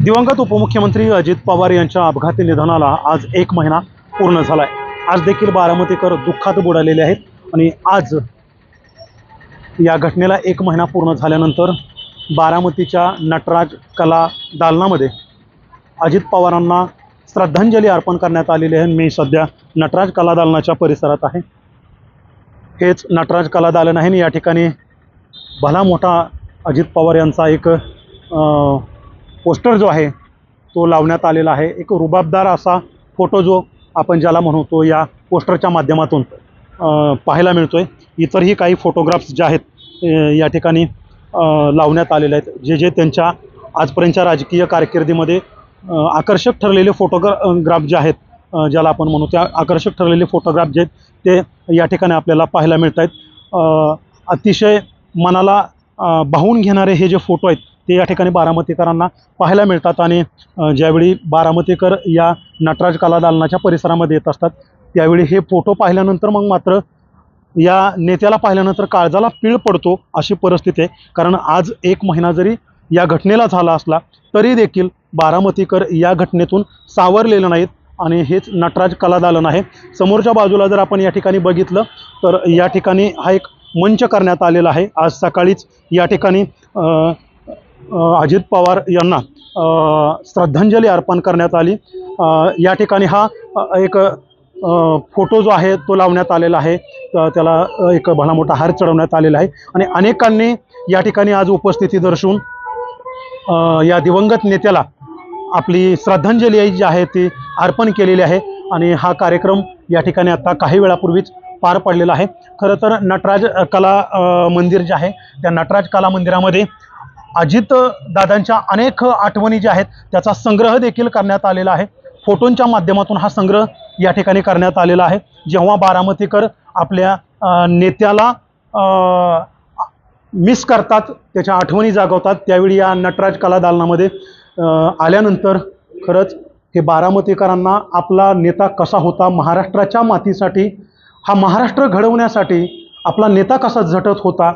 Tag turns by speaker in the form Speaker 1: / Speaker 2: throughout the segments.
Speaker 1: दिवंगत उपमुख्यमंत्री अजित पवार यांच्या अपघाती निधनाला आज 1 महिना पूर्ण झाला आहे। आज देखील बारामतीकर दुःखात बुडालेले आहेत आणि आज या घटनेला 1 महिना पूर्ण झाल्यानंतर बारामतीच्या नटराज कला दालनामध्ये अजित पवारांना श्रद्धांजली अर्पण करण्यात आलेली आहे। मी सध्या नटराज कला दालनाच्या परिसरात आहे। हेच नटराज कला दालन आहे। या ठिकाणी भला मोठा अजित पवार यांचा एक पोस्टर जो आहे तो लावण्यात आलेला आहे। एक रुबाबदार असा फोटो जो आपण ज्याला म्हणतो या पोस्टरच्या माध्यमातून पाहायला मिळतोय। इतरही काही फोटोग्राफ्स जे आहेत या ठिकाणी लावण्यात आलेले आहेत, जे त्यांच्या आजपर्यंतच्या राजकीय कारकिर्दीमध्ये आकर्षक ठरलेले फोटोग्राफ जे आहेत, ज्याला आपण म्हणू त्या आकर्षक ठरलेले फोटोग्राफ जे आहेत ते या ठिकाणी आपल्याला पाहायला मिळत आहेत। अतिशय मनाला भावून घेणारे हे जे फोटो आहेत ते या ठिकाणी बारामतीकरांना पाहायला मिळतात। आणि ज्यावेळी बारामतीकर या नटराज कला दालनाच्या परिसरामध्ये येत असतात त्यावेळी हे फोटो पाहिल्यानंतर मग मात्र या नेत्याला पाहिल्यानंतर काळजाला पीळ पडतो अशी परिस्थिती आहे। कारण आज 1 महिना जरी या घटनेला झाला असला तरी देखील बारामतीकर या घटनेतून सावरलेले नाहीत आणि हेच नटराज कला दालन आहे। समोरच्या बाजूला जर आपण या ठिकाणी बघितलं तर या ठिकाणी हा एक मंच करण्यात आलेला आहे। आज सकाळीच या ठिकाणी अजित पवार यांना श्रद्धांजली अर्पण करण्यात आली। या ठिकाणी हा एक फोटो जो आहे तो लावण्यात आलेला आहे, त्याला एक भला मोठा हार चढवण्यात आलेला आहे आणि अनेकांनी या ठिकाणी आज उपस्थिती दर्शवून या दिवंगत नेत्याला आपली श्रद्धांजली जी आहे ती अर्पण केलेली आहे। आणि हा कार्यक्रम या ठिकाणी आता काही वेळापूर्वीच पार पडलेला आहे। खरं तर नटराज कला मंदिर जे आहे त्या नटराज कला मंदिरामध्ये अजित दादांच्या अनेक आठवणी ज्या आहेत त्याचा संग्रह देखील करण्यात आलेला आहे। फोटोंच्या माध्यमातून हा संग्रह या ठिकाणी करण्यात आलेला आहे। जेव्हा बारामतीकर आपल्या नेत्याला मिस करतात, त्याच्या आठवणी जागवतात, त्यावेळी या नटराज कला दालनामध्ये आल्यानंतर खरंच हे बारामतीकरांना आपला नेता कसा होता, महाराष्ट्राच्या मातीसाठी हा महाराष्ट्र घडवण्यासाठी आपला नेता कसा झटत होता,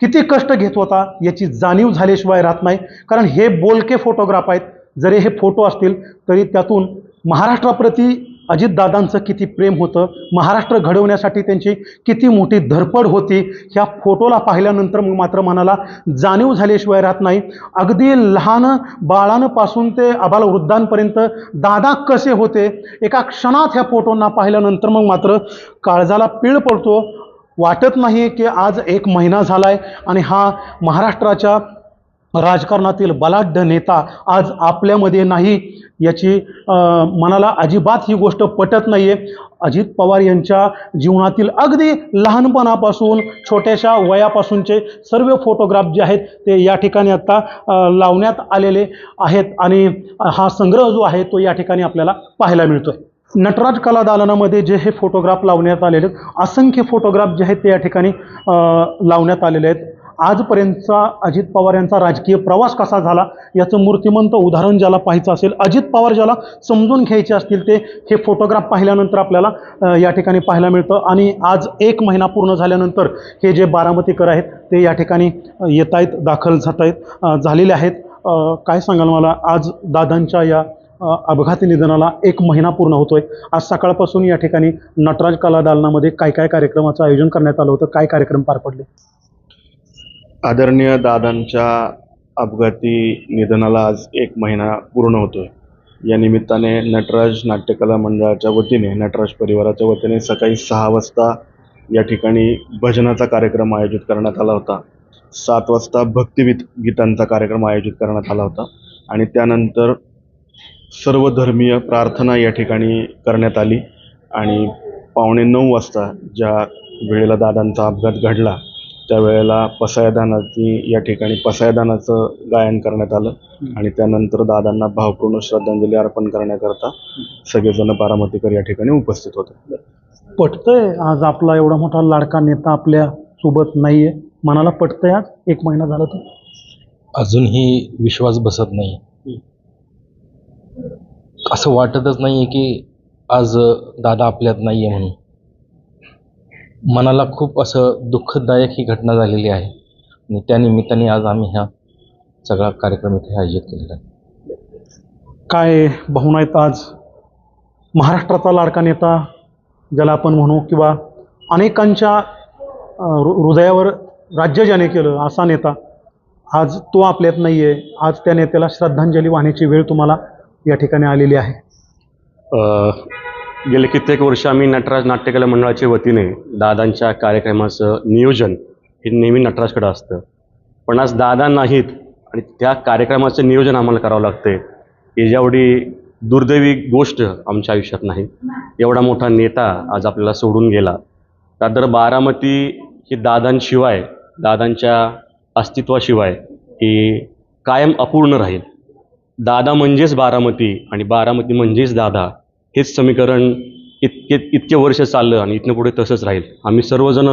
Speaker 1: किती कष्ट घेत होता याची जाणीव झाल्याशिवाय राहत नाही। कारण हे बोलके फोटोग्राफ आहेत, जरी हे फोटो असतील तरी त्यातून महाराष्ट्राप्रती अजितदादांचं किती प्रेम होतं, महाराष्ट्र घडवण्यासाठी त्यांची किती मोठी धडपड होती, ह्या फोटोला पाहिल्यानंतर मग मात्र मनाला जाणीव झाल्याशिवाय राहत नाही। अगदी लहान बाळांपासून ते आबालवृद्धांपर्यंत दादा कसे होते एका क्षणात ह्या फोटोंना पाहिल्यानंतर मग मात्र काळजाला पीळ पडतो। वाटत नाही की आज 1 महिना झालाय आणि हा महाराष्ट्राच्या राजकारणातील बलाढ्य नेता आज आपल्यामध्ये नाही, याची मनाला अजिबात ही गोष्ट पटत नाहीये। अजित पवार यांच्या जीवनातील अगदी लहानपणापासून छोट्याशा वयापासूनचे सर्व फोटोग्राफ जे आहेत ते या ठिकाणी आता लावण्यात आलेले आहेत आणि हा संग्रह जो आहे तो या ठिकाणी आपल्याला पाहायला मिळतोय। नटराज कला दालनामध्ये जे हे फोटोग्राफ लावण्यात आलेले असंख्य फोटोग्राफ जे आहेत ते या ठिकाणी लावण्यात आलेले आहेत। आजपर्यंतचा अजित पवार यांचा राजकीय प्रवास कसा झाला याचं मूर्तिमंत उदाहरण ज्याला पाहायचं असेल, अजित पवार ज्याला समजून घ्यायचे असतील ते हे फोटोग्राफ पाहिल्यानंतर आपल्याला या ठिकाणी पाहायला मिळतं। आणि आज 1 महिना पूर्ण झाल्यानंतर हे जे बारामतीकर आहेत ते या ठिकाणी येत आहेत, दाखल झालेले आहेत। काय सांगाल मला, आज दादांच्या या अपघाती निधनाला 1 महिना पूर्ण होतोय। आज सकाळपासून या ठिकाणी नटराज कला दालनामध्ये काय काय कार्यक्रमाचं आयोजन करण्यात आलं होतं, काय कार्यक्रम पार पडले?
Speaker 2: आदरणीय दादांच्या अपघाती निधनाला आज 1 महिना पूर्ण होतोय। या निमित्ताने नटराज नाट्यकला मंडळाच्या वतीने, नटराज परिवाराच्या वतीने सकाळी 6 वाजता या ठिकाणी भजनाचा कार्यक्रम आयोजित करण्यात आला होता। 7 वाजता भक्तिगीतांचा कार्यक्रम आयोजित करण्यात आला होता आणि त्यानंतर सर्व धर्मीय प्रार्थना या ठिकाणी करण्यात आली। आणि 8:45 वाजता ज्या वेळेला दादांचा अपघात घडला त्यावेळेला पसायदानाची या ठिकाणी पसायदानाचं गायन करण्यात आलं आणि त्यानंतर दादांना भावपूर्ण श्रद्धांजली अर्पण करण्याकरता सगळेजण बारामतीकर या ठिकाणी उपस्थित होते।
Speaker 1: पटतंय आज आपला एवढा मोठा लाडका नेता आपल्या सोबत नाहीये, मनाला पटतंय आज 1 महिना झाला तर?
Speaker 3: अजूनही विश्वास बसत नाही, असं वाटतच नाहीये की आज दादा आपल्यात नाहीये म्हणून। मनाला खूप असं दुःखदायक ही घटना झालेली आहे आणि त्या निमित्ताने आज आम्ही हा सगळा कार्यक्रम इथे आयोजित केलेला आहे।
Speaker 1: काय भावना आहेत आज महाराष्ट्राचा लाडका नेता ज्याला आपण म्हणू किंवा अनेकांच्या हृदयावर राज्य ज्याने केलं असा नेता आज तो आपल्यात नाही आहे. आज त्या नेत्याला श्रद्धांजली वाहण्याची वेळ तुम्हाला या ठिकाणी आलेली आहे.
Speaker 4: गेले कित्येक वर्ष आम्ही नटराज नाट्यकला मंडळाच्या वतीने दादांच्या कार्यक्रमाचं नियोजन हे नेहमी नटराजकडे असतं. पण आज दादा नाहीत आणि त्या कार्यक्रमाचं नियोजन आम्हाला करावं लागतंय. याच्याएवढी दुर्दैवी गोष्ट आमच्या आयुष्यात नाही. एवढा मोठा नेता आज आपल्याला सोडून गेला. दादर बारामती ही दादांशिवाय, दादांच्या अस्तित्वाशिवाय ही कायम अपूर्ण राहील. दादा म्हणजेच बारामती आणि बारामती म्हणजेच दादा हेच समीकरण इतके वर्ष चाललं आणि इथनं पुढे तसंच राहील. आम्ही सर्वजण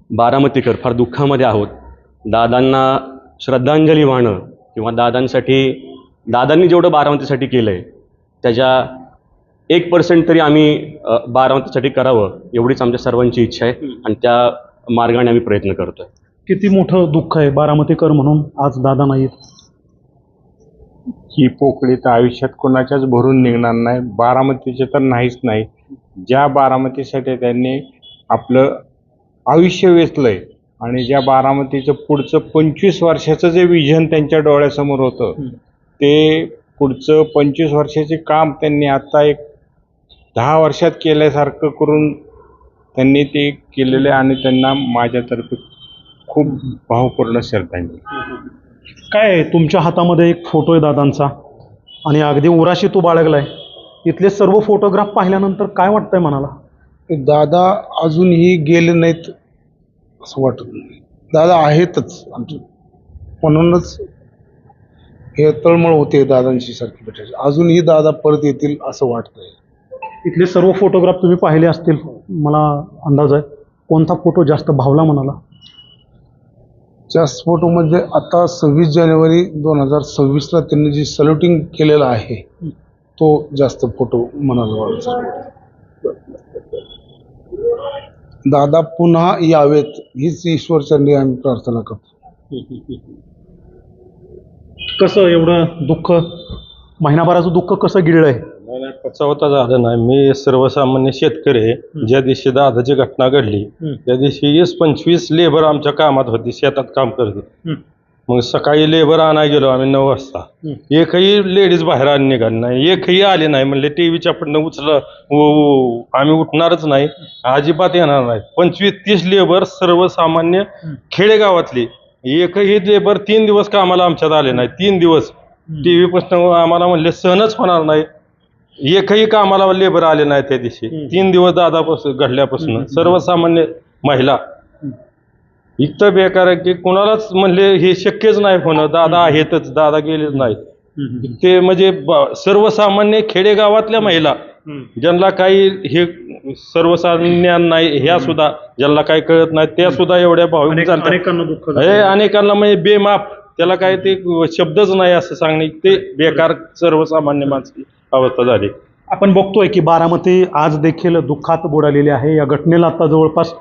Speaker 4: बारामतीकर फार दुःखामध्ये आहोत. दादांना श्रद्धांजली वाहणं किंवा दादांनी जेवढं बारामतीसाठी केलं आहे त्याच्या 1% तरी आम्ही बारामतीसाठी करावं एवढीच आमच्या सर्वांची इच्छा आहे आणि त्या मार्गाने आम्ही प्रयत्न करतो आहे.
Speaker 1: किती मोठं दुःख आहे बारामतीकर म्हणून आज दादा नाहीत.
Speaker 5: ही पोकळी तर आयुष्यात कोणाच्याच भरून निघणार नाही. बारामतीचे तर नाहीच नाही. ज्या बारामतीसाठी त्यांनी आपलं आयुष्य वेचलंय आणि ज्या बारामतीचं पुढचं 25 वर्षाचं जे विजन त्यांच्या डोळ्यासमोर होतं ते पुढचं 25 वर्षाचे काम त्यांनी आता एक 10 वर्षात केल्यासारखं करून त्यांनी ते केलेलं आहे आणि त्यांना माझ्यातर्फे खूप भावपूर्ण श्रद्धांजली.
Speaker 1: काय आहे, तुमच्या हातामध्ये एक फोटो आहे दादांचा आणि अगदी उराशी तो बाळगलाय. इथले सर्व फोटोग्राफ पाहिल्यानंतर काय वाटतंय मनाला?
Speaker 6: दादा अजूनही गेले नाहीत असं वाटत नाही. दादा आहेतच आमचे, म्हणूनच हे तळमळ होते दादांशी सारखी भेटायची. अजूनही दादा परत येतील असं वाटतंय.
Speaker 1: इथले सर्व फोटोग्राफ तुम्ही पाहिले असतील, मला अंदाज आहे. कोणता फोटो जास्त भावला मनाला?
Speaker 6: जास्त फोटोमध्ये आता 26 जानेवारी 2026ला त्यांनी जी सल्युटिंग केलेला आहे तो जास्त फोटो मनाला वाटतो. दादा पुन्हा यावेत हीच ईश्वरचरणी आम्ही प्रार्थना करतो.
Speaker 1: कसं एवढं दुःख, महिनाभराचं दुःख कसं गिळलंय?
Speaker 7: पचवता झालं नाही. मी सर्वसामान्य शेतकरी आहे. ज्या दिवशी दादाची घटना घडली त्या दिवशी 20-25 लेबर आमच्या कामात होती, शेतात काम करत होती. मग सकाळी लेबर आणायला गेलो आम्ही 9 वाजता. एकही लेडीज बाहेर निघाली नाही, एकही आले नाही. म्हणले टीव्हीच्या पडणं उचलं, आम्ही उठणारच नाही, अजिबात येणार नाही. 25-30 लेबर सर्वसामान्य खेडेगावातली, एकही लेबर 3 दिवस कामाला आमच्यात आले नाही. 3 दिवस टीव्ही पासून आम्हाला म्हणले सहनच होणार नाही. एकही कामाला लेबर आले नाही त्या दिवशी. 3 दिवस दादापासून घडल्यापासून सर्वसामान्य महिला इतकं बेकार आहे की कुणालाच म्हणले हे शक्यच नाही होणं. दादा आहेतच, दादा गेलेच नाहीत. ते म्हणजे सर्वसामान्य खेडेगावातल्या महिला ज्यांना काही हे सर्वसामान्य ज्ञान नाही, ह्या सुद्धा ज्यांना काही कळत नाही त्या सुद्धा एवढ्या भाविक अनेकांना म्हणजे बेमाप, त्याला काय ते शब्दच नाही असं सांगणे, ते बेकार सर्वसामान्य माणसाची अवस्था झाली.
Speaker 1: आपण बघतोय की बारामती आज देखील दुःखात बुडालेली आहे. या घटनेला आता जवळपास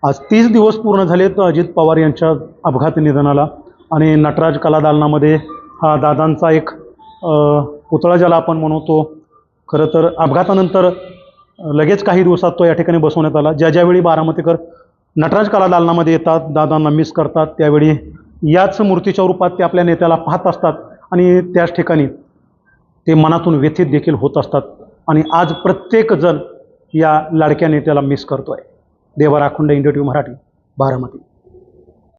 Speaker 1: आज 30 दिवस पूर्ण झालेत अजित पवार यांच्या अपघाती निधनाला. आणि नटराज कला दालनामध्ये हा दादांचा एक पुतळा ज्याला आपण म्हणतो, खरं तर अपघातानंतर लगेच काही दिवसात तो या ठिकाणी बसवण्यात आला. ज्यावेळी बारामतीकर नटराज कला दालनामध्ये येतात, दादांना मिस करतात, त्यावेळी याच मूर्तीच्या रूपात ते आपल्या नेत्याला पाहत असतात आणि त्याच ठिकाणी ते मनातून व्यथित देखील होत असतात. आणि आज प्रत्येकजण या लाडक्या नेत्याला मिस करतोय. देवा राखुंडे, इंडिया टीव्ही मराठी, बारामती.